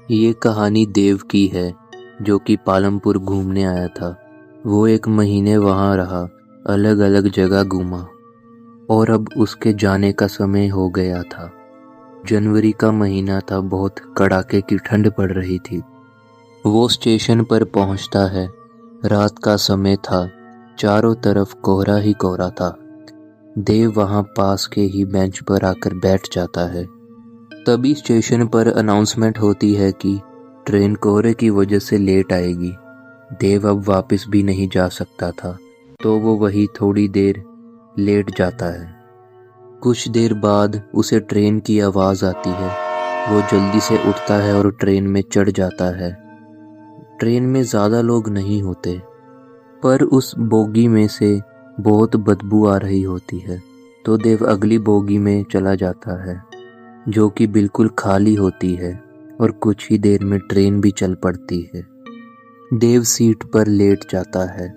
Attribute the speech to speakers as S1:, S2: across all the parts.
S1: ये कहानी देव की है जो कि पालमपुर घूमने आया था। वो 1 महीने वहाँ रहा, अलग अलग जगह घूमा और अब उसके जाने का समय हो गया था। जनवरी का महीना था, बहुत कड़ाके की ठंड पड़ रही थी। वो स्टेशन पर पहुँचता है, रात का समय था, चारों तरफ कोहरा ही कोहरा था। देव वहाँ पास के ही बेंच पर आकर बैठ जाता है। तभी स्टेशन पर अनाउंसमेंट होती है कि ट्रेन कोहरे की वजह से लेट आएगी। देव अब वापस भी नहीं जा सकता था, तो वो वही थोड़ी देर लेट जाता है। कुछ देर बाद उसे ट्रेन की आवाज़ आती है। वो जल्दी से उठता है और ट्रेन में चढ़ जाता है। ट्रेन में ज़्यादा लोग नहीं होते, पर उस बोगी में से बहुत बदबू आ रही होती है, तो देव अगली बोगी में चला जाता है जो कि बिल्कुल खाली होती है और कुछ ही देर में ट्रेन भी चल पड़ती है। देव सीट पर लेट जाता है,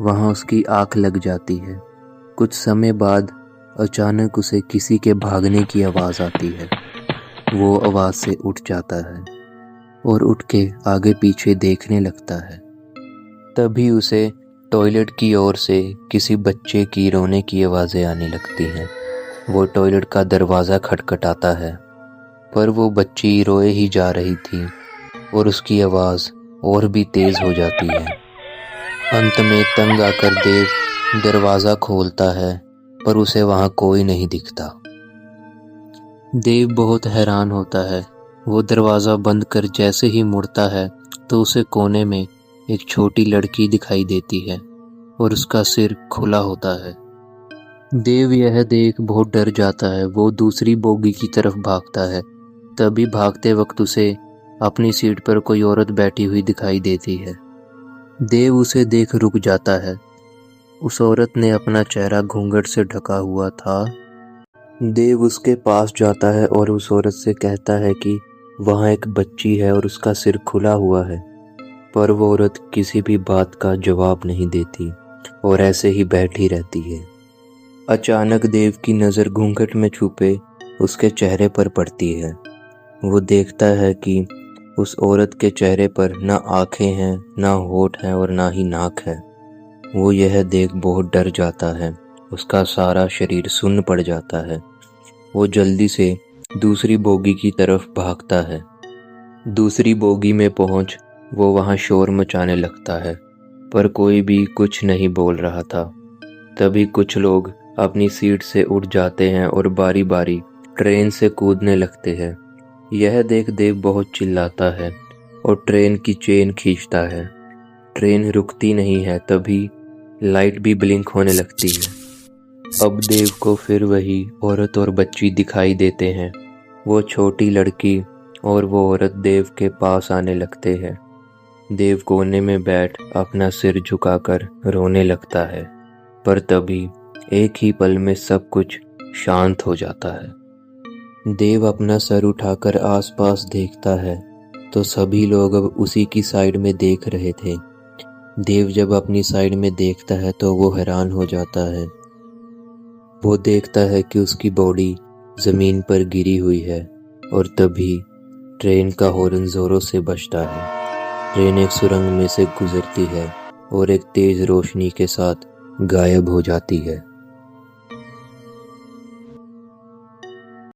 S1: वहाँ उसकी आँख लग जाती है। कुछ समय बाद अचानक उसे किसी के भागने की आवाज़ आती है। वो आवाज़ से उठ जाता है और उठ के आगे पीछे देखने लगता है। तभी उसे टॉयलेट की ओर से किसी बच्चे की रोने की आवाज़ें आने लगती हैं। वो टॉयलेट का दरवाज़ा खटखटाता है, पर वो बच्ची रोए ही जा रही थी और उसकी आवाज़ और भी तेज़ हो जाती है। अंत में तंग आकर देव दरवाज़ा खोलता है, पर उसे वहाँ कोई नहीं दिखता। देव बहुत हैरान होता है। वो दरवाज़ा बंद कर जैसे ही मुड़ता है तो उसे कोने में एक छोटी लड़की दिखाई देती है और उसका सिर खुला होता है। देव यह देख बहुत डर जाता है। वो दूसरी बोगी की तरफ भागता है। तभी भागते वक्त उसे अपनी सीट पर कोई औरत बैठी हुई दिखाई देती है। देव उसे देख रुक जाता है। उस औरत ने अपना चेहरा घूंघट से ढका हुआ था। देव उसके पास जाता है और उस औरत से कहता है कि वहाँ एक बच्ची है और उसका सिर खुला हुआ है, पर वो औरत किसी भी बात का जवाब नहीं देती और ऐसे ही बैठी रहती है। अचानक देव की नज़र घूंघट में छुपे उसके चेहरे पर पड़ती है। वो देखता है कि उस औरत के चेहरे पर ना आँखें हैं, ना होठ हैं और ना ही नाक है। वो यह देख बहुत डर जाता है। उसका सारा शरीर सुन्न पड़ जाता है। वो जल्दी से दूसरी बोगी की तरफ भागता है। दूसरी बोगी में पहुंच वो वहाँ शोर मचाने लगता है, पर कोई भी कुछ नहीं बोल रहा था। तभी कुछ लोग अपनी सीट से उठ जाते हैं और बारी बारी ट्रेन से कूदने लगते हैं। यह देख देव बहुत चिल्लाता है और ट्रेन की चेन खींचता है। ट्रेन रुकती नहीं है। तभी लाइट भी ब्लिंक होने लगती है। अब देव को फिर वही औरत और बच्ची दिखाई देते हैं। वो छोटी लड़की और वो औरत देव के पास आने लगते हैं। देव कोने में बैठ अपना सिर झुकाकर रोने लगता है, पर तभी एक ही पल में सब कुछ शांत हो जाता है। देव अपना सर उठाकर आसपास देखता है तो सभी लोग अब उसी की साइड में देख रहे थे। देव जब अपनी साइड में देखता है तो वो हैरान हो जाता है। वो देखता है कि उसकी बॉडी ज़मीन पर गिरी हुई है और तभी ट्रेन का हॉर्न ज़ोरों से बजता है। ट्रेन एक सुरंग में से गुजरती है और एक तेज़ रोशनी के साथ गायब हो जाती है।